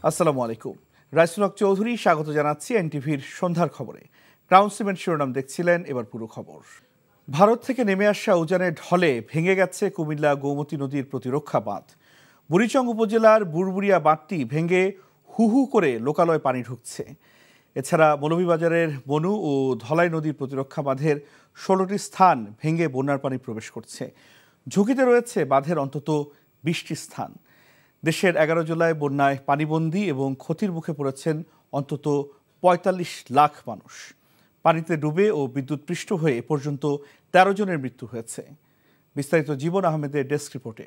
আসসালামু আলাইকুম। রাইসুল হক চৌধুরী স্বাগত জানাচ্ছি এনটিভির সন্ধ্যার খবরে। ক্রাউন সিমেন্ট শিরোনাম দেখছিলেন, এবার পুরো খবর। ভারত থেকে নেমে আসা উজানের ঢলে ভেঙে গেছে কুমিল্লা গোমতী নদীর প্রতিরক্ষা বাঁধ। বুড়িচং উপজেলার বুড়বুড়িয়া বাঁধটি ভেঙে হু হু করে লোকালয়ে পানি ঢুকছে। এছাড়া মৌলভীবাজারের মনু ও ধলাই নদীর প্রতিরক্ষা বাঁধের 16টি স্থান ভেঙে বন্যার পানি প্রবেশ করছে। ঝুঁকিতে রয়েছে বাঁধের অন্তত 20টি স্থান। দেশের 11 জেলায় বন্যায় পানিবন্দী এবং ক্ষতির মুখে পড়েছেন অন্তত 45 লাখ মানুষ। পানিতে ডুবে ও বিদ্যুৎপৃষ্ট হয়ে এ পর্যন্ত 13 জনের মৃত্যু হয়েছে। বিস্তারিত জীবন আহমেদের ডেস্ক রিপোর্টে।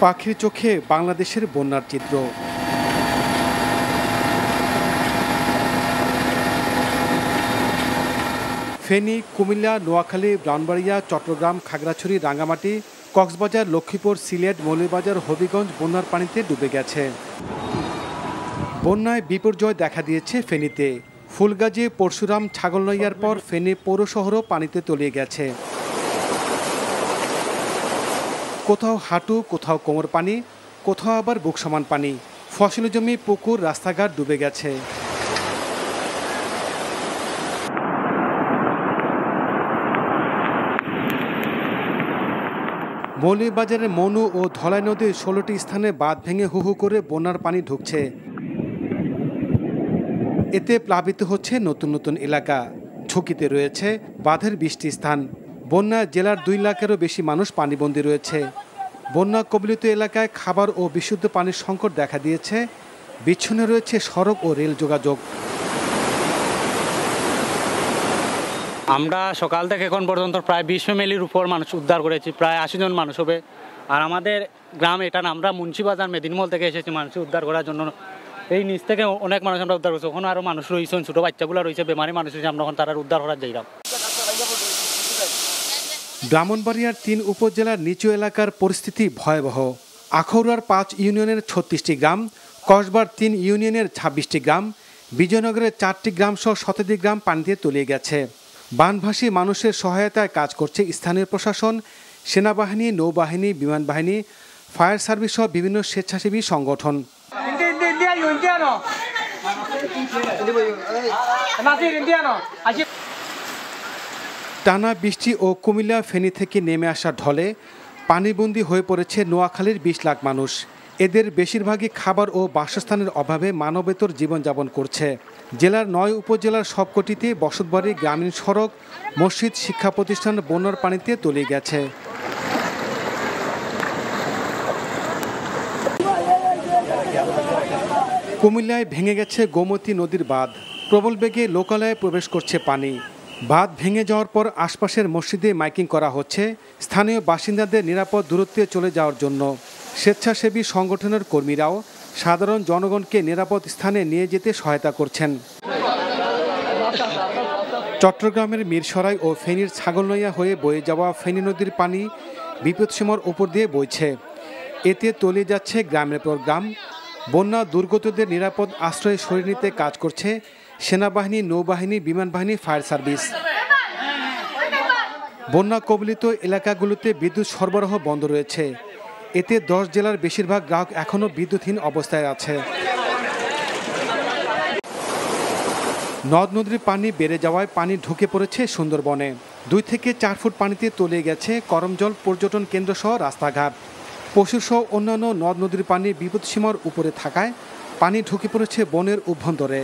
পাখির চোখে বাংলাদেশের বন্যার চিত্র। ফেনী, কুমিল্লা, নোয়াখালী, ব্রাহ্মণবাড়িয়া, চট্টগ্রাম, খাগড়াছড়ি, রাঙ্গামাটি, কক্সবাজার, লক্ষ্মীপুর, সিলেট, মৌলভীবাজার, হবিগঞ্জ বন্যার পানিতে ডুবে গেছে। বন্যায় বিপর্যয় দেখা দিয়েছে ফেনীতে। ফুলগাজী, পরশুরাম, ছাগলনইয়ার পর ফেনী পৌর শহরও পানিতে তলিয়ে গেছে। কোথাও হাঁটু, কোথাও কোমর পানি, কোথাও আবার বুক সমান পানি। ফসলি জমি, পুকুর, রাস্তাঘাট ডুবে গেছে। মৌলভীবাজারের মনু ও ধলাই নদীর 16টি স্থানে বাঁধ ভেঙে হু হু করে বন্যার পানি ঢুকছে। এতে প্লাবিত হচ্ছে নতুন নতুন এলাকা। ঝুঁকিতে রয়েছে বাঁধের 20টি স্থান। বন্যায় জেলার 2 লাখেরও বেশি মানুষ পানিবন্দী রয়েছে। বন্যা কবলিত এলাকায় খাবার ও বিশুদ্ধ পানির সংকট দেখা দিয়েছে। বিচ্ছিন্ন রয়েছে সড়ক ও রেল যোগাযোগ। আমরা সকাল থেকে এখন পর্যন্ত প্রায় 20 ফ্যামিলির উপর মানুষ উদ্ধার করেছি, প্রায় 80 জন মানুষ হবে। আর আমাদের গ্রাম এটা না, আমরা মুন্সিবাজার মেদিনীমল থেকে এসেছি মানুষ উদ্ধার করার জন্য। এই নিচ থেকে অনেক মানুষ আমরা উদ্ধার করছি। ওখানে আরও মানুষ রয়েছেন, ছোটো বাচ্চাগুলো রয়েছে, বেমারি মানুষ রয়েছে, আমরা ওখানে তারা উদ্ধার করার যাইলাম। ব্রাহ্মণবাড়িয়ার 3 উপজেলার নিচু এলাকার পরিস্থিতি ভয়াবহ। আখাউড়ার 5 ইউনিয়নের 36টি গ্রাম, কসবার 3 ইউনিয়নের 26টি গ্রাম, বিজয়নগরের 4টি গ্রাম সহ 17টি গ্রাম পানিতে তলিয়ে গেছে। বানভাসী মানুষের সহায়তায় কাজ করছে স্থানীয় প্রশাসন, সেনাবাহিনী, নৌবাহিনী, বিমান বাহিনী, ফায়ার সার্ভিস সহ বিভিন্ন স্বেচ্ছাসেবী সংগঠন। টানা বৃষ্টি ও কুমিল্লা, ফেনী থেকে নেমে আসা ঢলে পানিবন্দী হয়ে পড়েছে নোয়াখালীর 20 লাখ মানুষ। এদের বেশিরভাগই খাবার ও বাসস্থানের অভাবে মানবেতর জীবনযাপন করছে। জেলার 9 উপজেলার সবকটিতে বসতবাড়ি, গ্রামীণ সড়ক, মসজিদ, শিক্ষা প্রতিষ্ঠান বন্যার পানিতে তলিয়ে গেছে। কুমিল্লায় ভেঙে গেছে গোমতী নদীর বাঁধ। প্রবল বেগে লোকালয়ে প্রবেশ করছে পানি। বাঁধ ভেঙে যাওয়ার পর আশপাশের মসজিদে মাইকিং করা হচ্ছে স্থানীয় বাসিন্দাদের নিরাপদ দূরত্বে চলে যাওয়ার জন্য। স্বেচ্ছাসেবী সংগঠনের কর্মীরাও সাধারণ জনগণকে নিরাপদ স্থানে নিয়ে যেতে সহায়তা করছেন। চট্টগ্রামের মিরসরাই ও ফেনীর ছাগলনইয়া হয়ে বয়ে যাওয়া ফেনী নদীর পানি বিপদসীমার উপর দিয়ে বইছে। এতে তলিয়ে যাচ্ছে গ্রামের পর গ্রাম। বন্যা দুর্গতদের নিরাপদ আশ্রয়ে সরিয়ে নিতে কাজ করছে সেনাবাহিনী, নৌবাহিনী, বিমান বাহিনী, ফায়ার সার্ভিস। বন্যা কবলিত এলাকাগুলোতে বিদ্যুৎ সরবরাহ বন্ধ রয়েছে। এতে 10 জেলার বেশিরভাগ গ্রাহক এখনও বিদ্যুৎহীন অবস্থায় আছে। নদ নদীর পানি বেড়ে যাওয়ায় পানি ঢুকে পড়েছে সুন্দরবনে। 2 থেকে 4 ফুট পানিতে তলিয়ে গেছে করমজল পর্যটন কেন্দ্র সহ রাস্তাঘাট। পশুসহ অন্যান্য নদ নদীর পানি বিপদসীমার উপরে থাকায় পানি ঢুকে পড়েছে বনের অভ্যন্তরে।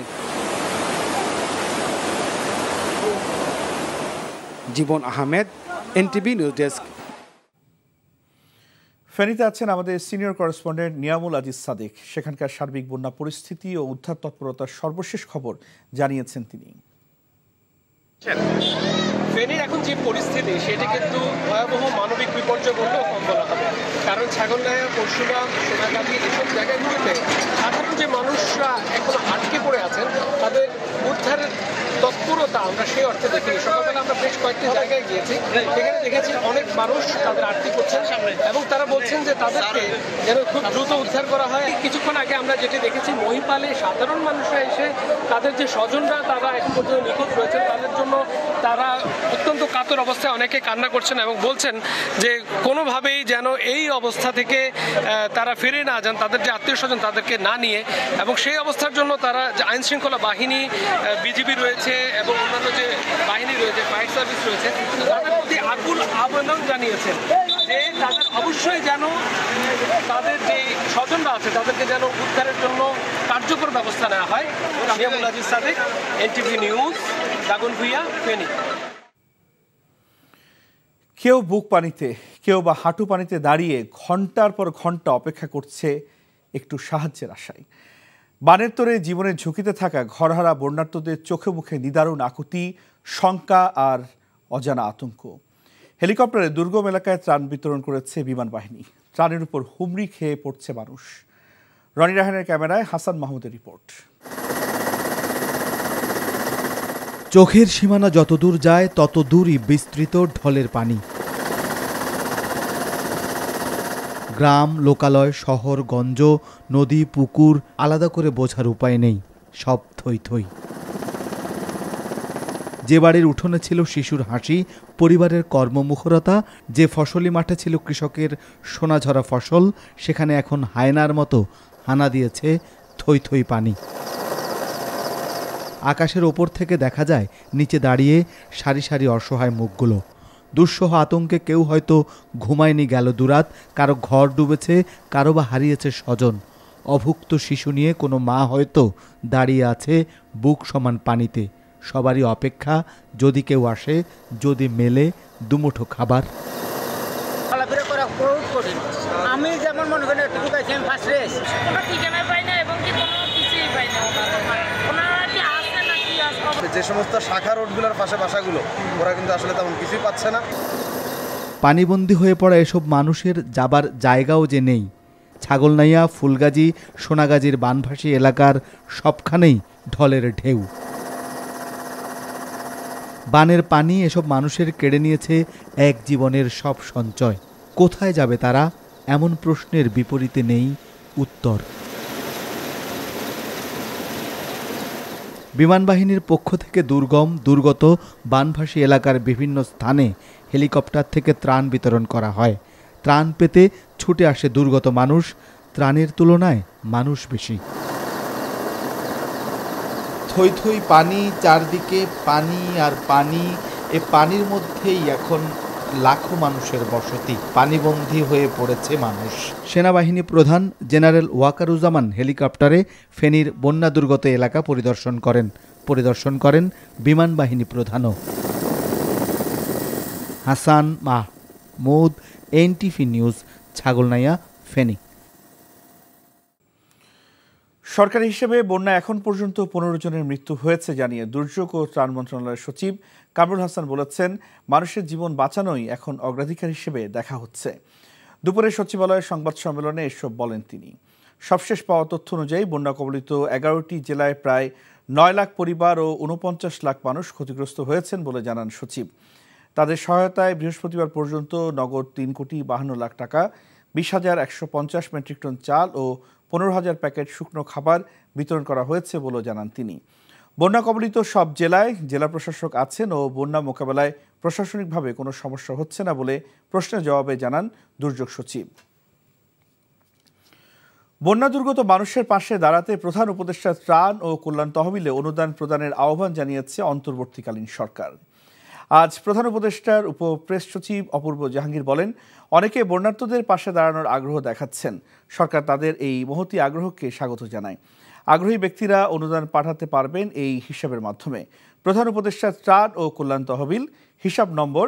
জীবন আহমেদ, এনটিভি নিউজ ডেস্ক। ফেনীতে আছেন আমাদের সিনিয়র করেসপন্ডেন্ট নিয়ামুল আজিজ সাদিক। সেখানকার সার্বিক বন্যা পরিস্থিতি ও উদ্ধার তৎপরতার সর্বশেষ খবর জানিয়েছেন তিনি। ফেনীর এখন যে পরিস্থিতি সেটা কিন্তু ভয়াবহ মানবিক বিপর্যয় বললেও কম বলা হবে। কারণ ছাগলনাইয়া, পরশুরাম, সোনাগাজী এসব জায়গাগুলোতে সাধারণ যে মানুষরা এখনো আটকে পড়ে আছেন তাদের উদ্ধারের তৎপরতা আমরা সেই অর্থে দেখিনি। সকালবেলা আমরা বেশ কয়েকটি জায়গায় গিয়েছি, সেখানে দেখেছি অনেক মানুষ তাদের আটকে পড়ছেন এবং তারা বলছেন যে তাদেরকে যেন খুব দ্রুত উদ্ধার করা হয়। কিছুক্ষণ আগে আমরা যেটি দেখেছি, মহিপালে সাধারণ মানুষরা এসে তাদের যে স্বজনরা তারা এখন পর্যন্ত নিখোঁজ রয়েছেন তাদের জন্য তারা অত্যন্ত কাতর অবস্থায় অনেকে কান্না করছেন এবং বলছেন যে কোনোভাবেই যেন এই অবস্থা থেকে তারা ফিরে না যান, তাদের যে আত্মীয় স্বজন তাদেরকে না নিয়ে। এবং সেই অবস্থার জন্য তারা যে আইন শৃঙ্খলা বাহিনী, বিজিবি রয়েছে এবং অন্যান্য যে বাহিনী রয়েছে, ফায়ার সার্ভিস রয়েছে, তাদের প্রতি আকুল আবেদন জানিয়েছেন যে তাদের অবশ্যই যেন তাদের যে স্বজনরা আছে তাদেরকে যেন উদ্ধারের জন্য কার্যকর ব্যবস্থা নেওয়া হয়। শামিয়ামুল আজিজ সাদেক, এনটিভি নিউজ, দাগনভূঞা, ফেনী। কেউ বুক পানিতে, কেউ বা হাঁটু পানিতে দাঁড়িয়ে ঘন্টার পর ঘন্টা অপেক্ষা করছে একটু সাহায্যের আশায়। বানের তোরে জীবনের ঝুঁকিতে থাকা ঘরহারা বন্যার্তদের চোখে মুখে নিদারুণ আকুতি, শঙ্কা আর অজানা আতঙ্ক। হেলিকপ্টারে দুর্গম এলাকায় ত্রাণ বিতরণ করেছে বিমান বাহিনী। ত্রাণের উপর হুমড়ি খেয়ে পড়ছে মানুষ। রনি রাহানের ক্যামেরায় হাসান মাহমুদের রিপোর্ট। চোখের সীমানা যত দূর যায় তত দূরই বিস্তৃত ঢলের পানি। গ্রাম, লোকালয়, শহর, গঞ্জ, নদী, পুকুর আলাদা করে বোঝার উপায় নেই, সব থই থই। যে বাড়ির উঠোনে ছিল শিশুর হাসি, পরিবারের কর্মমুখরতা, যে ফসলি মাঠে ছিল কৃষকের সোনাঝরা ফসল, সেখানে এখন হায়নার মতো হানা দিয়েছে থই থই পানি। আকাশের ওপর থেকে দেখা যায় নিচে দাঁড়িয়ে সারি সারি অসহায় মুখগুলো। দুঃসহ আতঙ্কে কেউ হয়তো ঘুমায়নি গেল দুরাত, কারো ঘর ডুবেছে, কারো বা হারিয়েছে স্বজন। অভুক্ত শিশু নিয়ে কোনো মা হয়তো দাঁড়িয়ে আছে বুক সমান পানিতে। সবারই অপেক্ষা, যদি কেউ আসে, যদি মেলে দুমুঠো খাবার। আমি যেমন মনে করি একটু ঢুকাইছেন ফার্স্ট রেস কোনো ঠিকানা পাই না এবং কি কোনো কিছুই পাই না। ওনারা কি আসে না কি আসে? যে সমস্ত শাখা রোডগুলোর পাশে বাসাগুলো, ওরা কিন্তু আসলে তেমন কিছুই পাচ্ছে না। পানিবন্দী হয়ে পড়া এসব মানুষের যাবার জায়গাও যে নেই। ছাগলনাইয়া, ফুলগাজী, সোনাগাজীর বানভাসী এলাকার সবখানেই ঢলের ঢেউ। বানের পানি এসব মানুষের কেড়ে নিয়েছে এক জীবনের সব সঞ্চয়। কোথায় যাবে তারা? এমন প্রশ্নের বিপরীতে নেই উত্তর। বিমান বাহিনীর পক্ষ থেকে দুর্গত বানভাসী এলাকার বিভিন্ন স্থানে হেলিকপ্টার থেকে ত্রাণ বিতরণ করা হয়। ত্রাণ পেতে ছুটে আসে দুর্গত মানুষ, ত্রাণের তুলনায় মানুষ বেশি। থই থই পানি, চারদিকে পানি আর পানি। এ পানির মধ্যেই এখন লাখো মানুষের বসতি। পানিবন্দী হয়ে পড়েছে মানুষ। সেনাবাহিনী প্রধান জেনারেল ওয়াকারুজ্জামান হেলিকপ্টারে ফেনীর বন্যা দুর্গত এলাকা পরিদর্শন করেন বিমান বাহিনী প্রধানও। Hasan Mahmud, NTV news, Chhagalnaiya, Feni. সরকারি হিসেবে বন্যায় এখন পর্যন্ত 15 জনের মৃত্যু হয়েছে জানিয়ে দুর্যোগ ও ত্রাণ মন্ত্রণালয়ের সচিব কামরুল হাসান বলেছেন, মানুষের জীবন বাঁচানোই এখন অগ্রাধিকার হিসেবে দেখা হচ্ছে। দুপুরে সচিবালয়ের সংবাদ সম্মেলনে এসব বলেন তিনি। সবশেষ পাওয়া তথ্য অনুযায়ী বন্যা কবলিত 11টি জেলায় প্রায় 9 লাখ পরিবার ও 49 লাখ মানুষ ক্ষতিগ্রস্ত হয়েছেন বলে জানান সচিব। তাদের সহায়তায় বৃহস্পতিবার পর্যন্ত নগদ 3,52 লাখ টাকা, 20,150 মেট্রিক টন চাল ও 15,000 প্যাকেট শুকনো খাবার বিতরণ করা হয়েছে বলে জানান তিনি। বন্যা কবলিত সব জেলায় জেলা প্রশাসক আছেন ও বন্যা মোকাবেলায় প্রশাসনিকভাবে কোনো সমস্যা হচ্ছে না বলে প্রশ্নের জবাবে জানান দুর্যোগ সচিব। বন্যা দুর্গত মানুষের পাশে দাঁড়াতে প্রধান উপদেষ্টা ত্রাণ ও কল্যাণ তহবিলে অনুদান প্রদানের আহ্বান জানিয়েছে অন্তর্বর্তীকালীন সরকার। আজ প্রধান উপদেষ্টার উপপ্রেস সচিব অপূর্ব জাহাঙ্গীর বলেন, অনেকে বন্যার্তদের পাশে দাঁড়ানোর আগ্রহ দেখাচ্ছেন। সরকার তাদের এই মহতী আগ্রহকে স্বাগত জানায়। আগ্রহী ব্যক্তিরা অনুদান পাঠাতে পারবেন এই হিসাবের মাধ্যমে। প্রধান উপদেষ্টা ত্রাণ ও কল্যাণ তহবিল, হিসাব নম্বর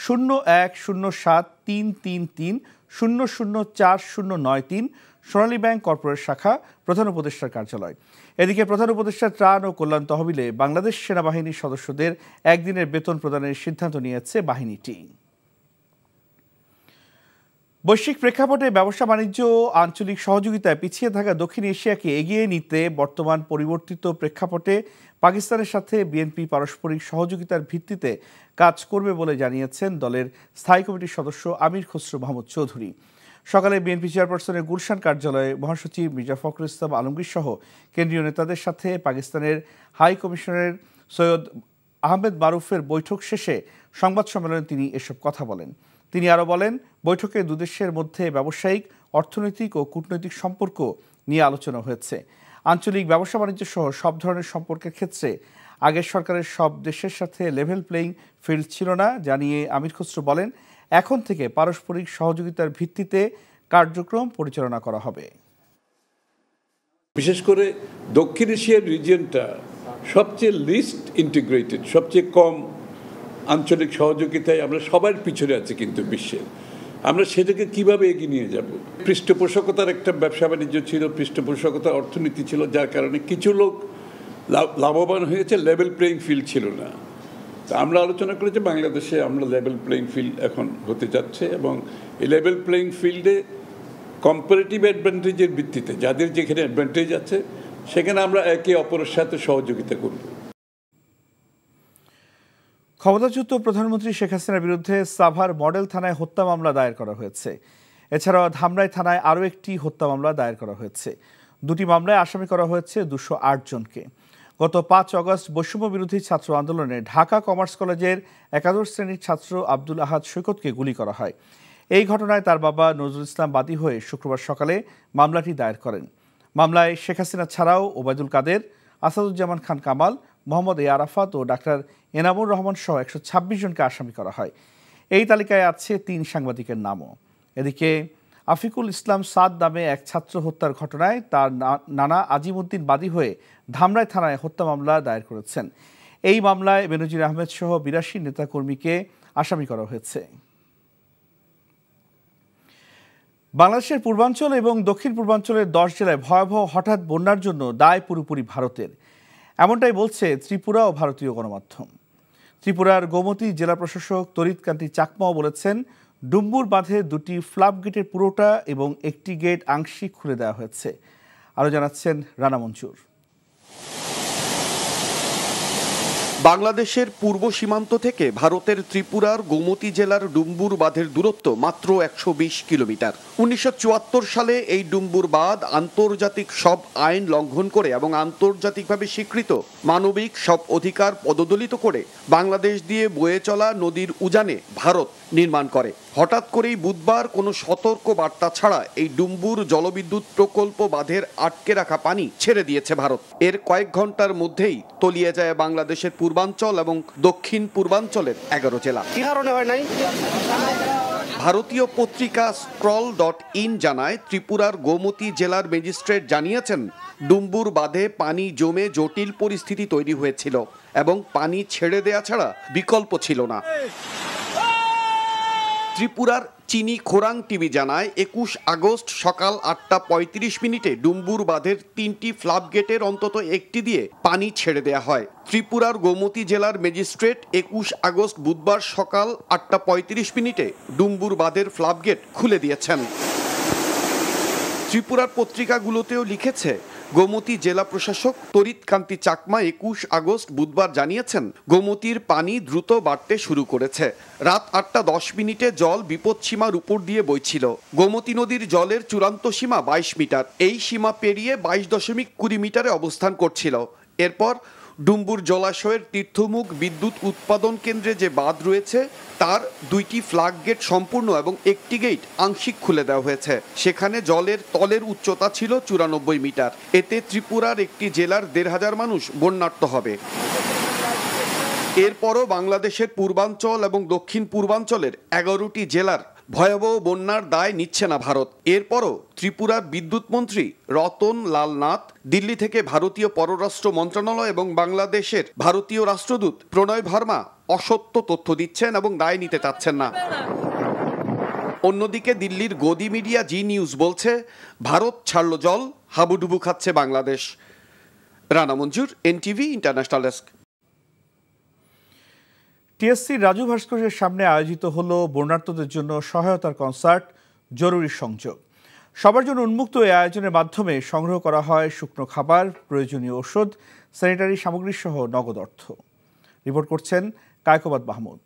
010733300409 সোনালী ব্যাংক কর্পোরেট শাখা, প্রধান উপদেষ্টার কার্যালয়। এদিকে প্রধান উপদেষ্টা ত্রাণ ও কল্যাণ তহবিলে বাংলাদেশ সেনাবাহিনীর সদস্যদের একদিনের বেতন প্রদানের সিদ্ধান্ত নিয়েছে বাহিনীটি। বৈশ্বিক প্রেক্ষাপটে ব্যবসা বাণিজ্য ও আঞ্চলিক সহযোগিতায় পিছিয়ে থাকা দক্ষিণ এশিয়াকে এগিয়ে নিতে বর্তমান পরিবর্তিত প্রেক্ষাপটে পাকিস্তানের সাথে বিএনপি পারস্পরিক সহযোগিতার ভিত্তিতে কাজ করবে বলে জানিয়েছেন দলের স্থায়ী কমিটির সদস্য আমির খসরু মাহমুদ চৌধুরী। সকালে বিএনপি চেয়ারপারসনের গুলশান কার্যালয়ে মহাসচিব মির্জা ফখরুল ইসলাম আলমগীর সহ কেন্দ্রীয় নেতাদের সাথে পাকিস্তানের হাই কমিশনের সৈয়দ আহমেদ মারুফের বৈঠক শেষে সংবাদ সম্মেলনে তিনি এসব কথা বলেন। তিনি আরও বলেন, বৈঠকে দুদেশের মধ্যে ব্যবসায়িক, অর্থনৈতিক ও কূটনৈতিক সম্পর্ক নিয়ে আলোচনা হয়েছে। আঞ্চলিক ব্যবসা বাণিজ্য সহ সব ধরনের সম্পর্কের ক্ষেত্রে আগের সরকারের সব দেশের সাথে লেভেল প্লেইং ফিল্ড ছিল না জানিয়ে আমির খসরু বলেন, এখন থেকে পারস্পরিক সহযোগিতার ভিত্তিতে কার্যক্রম পরিচালনা করা হবে। বিশেষ করে দক্ষিণ এশিয়ার রিজিয়নটা সবচেয়ে লিস্ট ইন্টিগ্রেটেড, সবচেয়ে কম আঞ্চলিক সহযোগিতায় আমরা সবার পিছনে আছি কিন্তু বিশ্বের। আমরা সেটাকে কিভাবে এগিয়ে নিয়ে যাব? পৃষ্ঠপোষকতার একটা ব্যবসা বাণিজ্য ছিল, পৃষ্ঠপোষকতার অর্থনীতি ছিল, যার কারণে কিছু লোক লাভবান হয়েছে, লেভেল প্লেইং ফিল্ড ছিল না। তা আমরা আলোচনা করেছি বাংলাদেশে আমরা লেভেল প্লেইং ফিল্ড এখন হতে যাচ্ছে, এবং এই লেভেল প্লেইং ফিল্ডে কম্পারেটিভ অ্যাডভান্টেজের ভিত্তিতে যাদের যেখানে অ্যাডভান্টেজ আছে সেখানে আমরা একে অপরের সাথে সহযোগিতা করব। ক্ষমতাচ্যুত প্রধানমন্ত্রী শেখ হাসিনার বিরুদ্ধে সাভার মডেল থানায় হত্যা মামলা দায়ের করা হয়েছে। এছাড়াও ধামরাই থানায় আরও একটি হত্যা মামলা দায়ের করা হয়েছে। দুটি মামলায় আসামি করা হয়েছে 208 জনকে। গত 5 অগস্ট বৈষম্য বিরোধী ছাত্র আন্দোলনে ঢাকা কমার্স কলেজের একাদশ শ্রেণীর ছাত্র আব্দুল আহাদ সৈকতকে গুলি করা হয়। এই ঘটনায় তার বাবা নজরুল ইসলাম বাদী হয়ে শুক্রবার সকালে মামলাটি দায়ের করেন। মামলায় শেখ হাসিনা ছাড়াও ওবায়দুল কাদের, আসাদুজ্জামান খান কামাল, মোহাম্মদ এ আরাফাত ও ডাক্তার এনামুর রহমান সহ 126 জনকে আসামি করা হয়। এই তালিকায় আছে 3 সাংবাদিকের নামও। এদিকে আফিকুল ইসলাম সাদ নামে এক ছাত্র হত্যার ঘটনায় তার নানা আজিমউদ্দিন বাদী হয়ে ধামরাই থানায় হত্যা মামলা দায়ের করেছেন। এই মামলায় বেনজির আহমেদ সহ 82 নেতাকর্মীকে আসামি করা হয়েছে। বাংলাদেশের পূর্বাঞ্চল এবং দক্ষিণ পূর্বাঞ্চলের 10 জেলায় ভয়াবহ হঠাৎ বন্যার জন্য দায় পুরোপুরি ভারতের, এমনটাই বলছে ত্রিপুরা ও ভারতীয় গণমাধ্যম। ত্রিপুরার গোমতী জেলা প্রশাসক তরিৎকান্তি চাকমাও বলেছেন, ডুম্বুর বাঁধে 2টি ফ্লাপ গেটের পুরোটা এবং একটি গেট আংশিক খুলে দেওয়া হয়েছে। আরও জানাচ্ছেন রানা মঞ্জুর। বাংলাদেশের পূর্ব সীমান্ত থেকে ভারতের ত্রিপুরার গোমতী জেলার ডুম্বুর বাঁধের দূরত্ব মাত্র 120 কিলোমিটার। 1974 সালে এই ডুম্বুর বাঁধ আন্তর্জাতিক সব আইন লঙ্ঘন করে এবং আন্তর্জাতিকভাবে স্বীকৃত মানবিক সব অধিকার পদদলিত করে বাংলাদেশ দিয়ে বয়ে চলা নদীর উজানে ভারত নির্মাণ করে। হঠাৎ করেই বুধবার কোনো সতর্ক বার্তা ছাড়া এই ডুম্বুর জলবিদ্যুৎ প্রকল্প বাঁধের আটকে রাখা পানি ছেড়ে দিয়েছে ভারত। এর কয়েক ঘন্টার মধ্যেই তলিয়ে যায় বাংলাদেশের পূর্বাঞ্চল এবং দক্ষিণ পূর্বাঞ্চলের 11 জেলা। কি কারণে হয় নাই? ভারতীয় পত্রিকা scroll.in জানায়, ত্রিপুরার গোমতী জেলার ম্যাজিস্ট্রেট জানিয়েছেন, ডুম্বুর বাঁধে পানি জমে জটিল পরিস্থিতি তৈরি হয়েছিল এবং পানি ছেড়ে দেয়া ছাড়া বিকল্প ছিল না। ত্রিপুরার চিনি খোরাং টিভি জানায়, 21 আগস্ট সকাল 8:35 ডুম্বুর বাঁধের 3টি ফ্লাপ গেটের অন্তত একটি দিয়ে পানি ছেড়ে দেয়া হয়। ত্রিপুরার গোমতী জেলার ম্যাজিস্ট্রেট 21 আগস্ট বুধবার সকাল 8:35 ডুম্বুর বাঁধের ফ্লাপ গেট খুলে দিয়েছেন। ত্রিপুরার পত্রিকাগুলোতেও লিখেছে, গোমতী জেলা প্রশাসক তরিৎকান্তি চাকমা 21 আগস্ট বুধবার জানিয়েছেন, গোমতীর পানি দ্রুত বাড়তে শুরু করেছে। রাত 8:10 জল বিপদসীমার উপর দিয়ে বইছিল। গোমতী নদীর জলের চূড়ান্ত সীমা 22 মিটার। এই সীমা পেরিয়ে 22.20 মিটারে অবস্থান করছিল। এরপর ডুম্বুর জলাশয়ের তীর্থমুখ বিদ্যুৎ উৎপাদন কেন্দ্রে যে বাঁধ রয়েছে তার 2টি ফ্লাগ গেট সম্পূর্ণ এবং একটি গেট আংশিক খুলে দেওয়া হয়েছে। সেখানে জলের তলের উচ্চতা ছিল 94 মিটার। এতে ত্রিপুরার একটি জেলার 1,500 মানুষ বন্যার্ত হবে। এরপরও বাংলাদেশের পূর্বাঞ্চল এবং দক্ষিণ পূর্বাঞ্চলের 11টি জেলার ভয়াবহ বন্যার দায় নিচ্ছে না ভারত। এরপরও ত্রিপুরার বিদ্যুৎ মন্ত্রী রতন লাল নাথ দিল্লি থেকে ভারতীয় পররাষ্ট্র মন্ত্রণালয় এবং বাংলাদেশের ভারতীয় রাষ্ট্রদূত প্রণয় ভার্মা অসত্য তথ্য দিচ্ছেন এবং দায় নিতে চাচ্ছেন না। অন্যদিকে দিল্লির গদি মিডিয়া জি নিউজ বলছে, ভারত ছাড়ল জল, হাবুডুবু খাচ্ছে Bangladesh. Rana Manjur, NTV international desk. TSC Raju ভাস্কর্যের সামনে আয়োজিত হলো বন্যার্তদের জন্য সহায়তার কনসার্ট জরুরি সংযোগ। সবার জন্য উন্মুক্ত এই আয়োজনের মাধ্যমে সংগ্রহ করা হয় শুকনো খাবার, প্রয়োজনীয় ওষুধ, স্যানিটারি সামগ্রী সহ নগদ অর্থ। রিপোর্ট করছেন কায়কোবাদ মাহমুদ।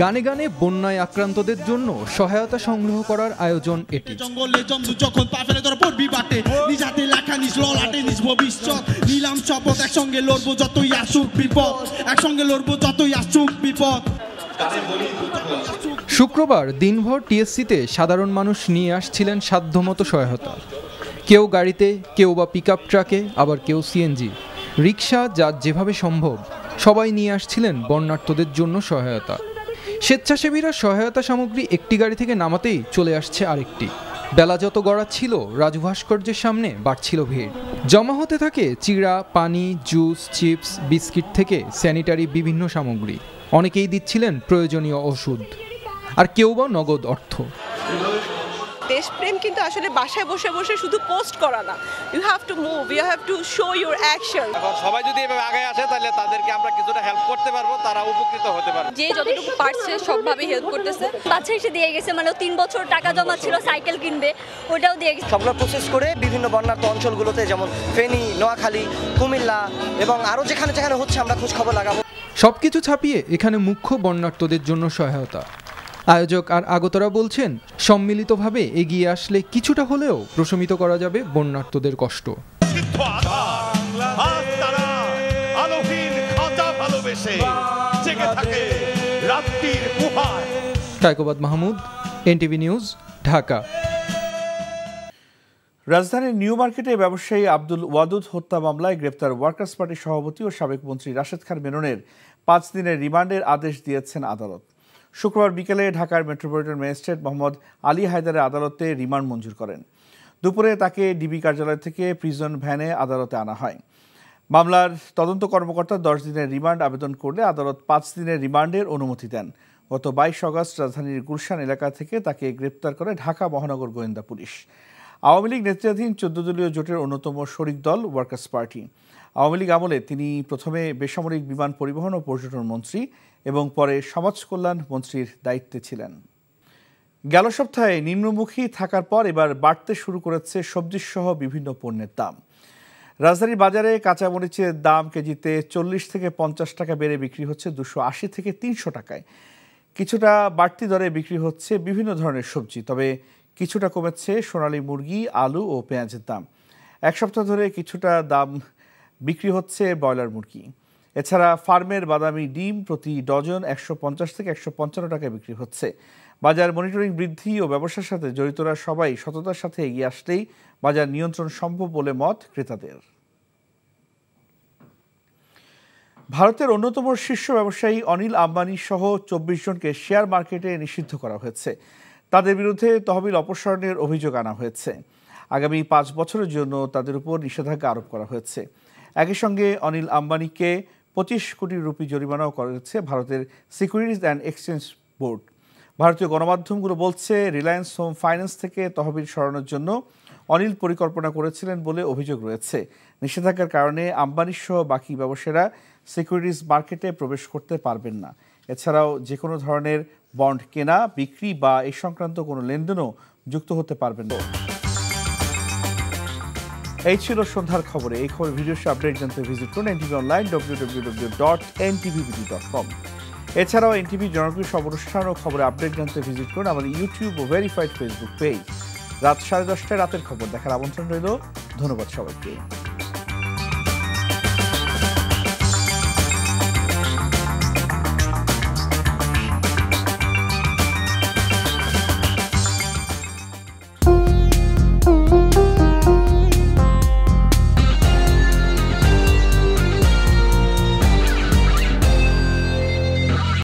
গানে গানে বন্যায় আক্রান্তদের জন্য সহায়তা সংগ্রহ করার আয়োজন এটি। জঙ্গলে জন্তু যখন পা ফেলে তোর পড়বি বাটে, নিজ হাতে লেখা নিজ ললাটে নিজ ভবিষ্যৎ, নিলাম শপথ একসঙ্গে লড়বো যতই আসুক বিপদ, একসঙ্গে লড়বো যতই আসুক বিপদ। শুক্রবার দিনভর টিএসসিতে সাধারণ মানুষ নিয়ে আসছিলেন সাধ্যমতো সহায়তা। কেউ গাড়িতে, কেউ বা পিকআপ ট্রাকে, আবার কেউ সিএনজি, রিক্সা, যার যেভাবে সম্ভব সবাই নিয়ে আসছিলেন বন্যার্তদের জন্য সহায়তা। স্বেচ্ছাসেবীরা সহায়তা সামগ্রী একটি গাড়ি থেকে নামাতেই চলে আসছে আরেকটি। বেলা যত গড়াচ্ছিল রাজু ভাস্কর্যের সামনে বাড়ছিল ভিড়। জমা হতে থাকে চিড়া, পানি, জুস, চিপস, বিস্কিট থেকে স্যানিটারি বিভিন্ন সামগ্রী। অনেকেই দিচ্ছিলেন প্রয়োজনীয় ওষুধ, আর কেউ বা নগদ অর্থ। দেশপ্রেম কিন্তু আসলে বাসায় বসে বসে শুধু পোস্ট করা না, you have to move, you have to show your action. সবাই যদি এভাবে আগে আসে তাহলে তাদেরকে আমরা কিছুটা হেল্প করতে পারবো, তারা উপকৃত হতে পারবে। যে যতটুকু পারছে সবভাবে হেল্প করতেছে। বাচ্চা এসে দিয়ে গেছে, মানে 3 বছর টাকা জমা ছিল সাইকেল কিনবে, ওটাও দিয়ে গেছে। সবগুলো প্রসেস করে বিভিন্ন বন্যার্ত অঞ্চলগুলোতে যেমন ফেনী, নোয়াখালী, কুমিল্লা এবং আরও যেখানে যেখানে হচ্ছে আমরা খোঁজ খবর লাগাবো। সবকিছু ছাপিয়ে এখানে মুখ্য বন্যার্তদের জন্য সহায়তা। আয়োজক আর আগতরা বলছেন, সম্মিলিতভাবে এগিয়ে আসলে কিছুটা হলেও প্রশমিত করা যাবে বন্যার্তদের কষ্ট। Kaykobad Mahmud, NTV news, Dhaka. রাজধানীর নিউ মার্কেটে ব্যবসায়ী আব্দুল ওয়াদুদ হত্যা মামলায় গ্রেপ্তার ওয়ার্কার্স পার্টির সভাপতি ও সাবেক মন্ত্রী রাশেদ খান মেননের 5 দিনের রিমান্ডের আদেশ দিয়েছেন আদালত। শুক্রবার বিকেলে ঢাকার মেট্রোপলিটন ম্যাজিস্ট্রেট মোহাম্মদ আলী হায়দারের আদালতে রিমান্ড মঞ্জুর করেন। দুপুরে তাকে ডিবি কার্যালয় থেকে প্রিজন ভ্যানে আদালতে আনা হয়। মামলার তদন্ত কর্মকর্তা 10 দিনের রিমান্ড আবেদন করলে আদালত 5 দিনের রিমান্ডের অনুমতি দেন। গত 22 আগস্ট রাজধানীর গুলশান এলাকা থেকে তাকে গ্রেপ্তার করে ঢাকা মহানগর গোয়েন্দা পুলিশ। আওয়ামী লীগ নেতৃত্বাধীন 14 দলীয় জোটের অন্যতম শরিক দল ওয়ার্কার্স পার্টি। আওয়ামী লীগ আমলে তিনি প্রথমে বেসামরিক বিমান পরিবহন ও পর্যটন মন্ত্রী এবং পরে সমাজ কল্যাণ মন্ত্রীর দায়িত্বে ছিলেন। গেল সপ্তাহে নিম্নমুখী থাকার পর এবার বাড়তে শুরু করেছে সবজিসহ বিভিন্ন পণ্যের দাম। রাজধানীর বাজারে কাঁচামরিচের দাম কেজিতে 40 থেকে 50 টাকা বেড়ে বিক্রি হচ্ছে 280 থেকে 300 টাকায়। কিছুটা বাড়তি দরে বিক্রি হচ্ছে বিভিন্ন ধরনের সবজি, তবে কিছুটা কমেছে সোনালী মুরগি, আলু ও পেঁয়াজের দাম। এক সপ্তাহ ধরে কিছুটা দাম বিক্রি হচ্ছে ব্রয়লার মুরগি। এছাড়া ফার্মের বাদামি ডিম প্রতি ডজন 150 থেকে 155 টাকায় বিক্রি হচ্ছে। বাজার মনিটরিং বৃদ্ধি ও ব্যবসার সাথে জড়িতরা সবাই সততার সাথে এগিয়ে আসলেই বাজার নিয়ন্ত্রণ সম্ভব বলে মত ক্রেতাদের। ভারতের অন্যতম শীর্ষ ব্যবসায়ী অনিল আম্বানি সহ 24 জনকে শেয়ার মার্কেটে নিষিদ্ধ করা হয়েছে। তাদের বিরুদ্ধে তহবিল অপসারণের অভিযোগ আনা হয়েছে। আগামী 5 বছরের জন্য তাদের উপর নিষেধাজ্ঞা আরোপ করা হয়েছে। একই সঙ্গে অনিল আম্বানিকে 25 কোটি রুপি জরিমানাও করেছে ভারতের সিকিউরিটিজ অ্যান্ড এক্সচেঞ্জ বোর্ড। ভারতীয় গণমাধ্যমগুলো বলছে, রিলায়েন্স হোম ফাইন্যান্স থেকে তহবিল সরানোর জন্য অনিল পরিকল্পনা করেছিলেন বলে অভিযোগ রয়েছে। নিষেধাজ্ঞার কারণে আম্বানি সহ বাকি ব্যবসায়ীরা সিকিউরিটিজ মার্কেটে প্রবেশ করতে পারবেন না। এছাড়াও যে কোনো ধরনের বন্ড কেনা, বিক্রি বা এই সংক্রান্ত কোনো লেনদেনও যুক্ত হতে পারবেন না। এই ছিল সন্ধ্যার খবরে। এই খবর ভিডিও আপডেট জানতে ভিজিট করুন এনটিভি অনলাইন www.ntvbd.com। এছাড়াও এনটিভি জনপ্রিয় সব অনুষ্ঠান ও খবরে আপডেট জানতে ভিজিট করুন আমাদের ইউটিউব ও ভেরিফাইড ফেসবুক পেজ। রাত 10:30 রাতের খবর দেখার আমন্ত্রণ রইল। ধন্যবাদ সবাইকে।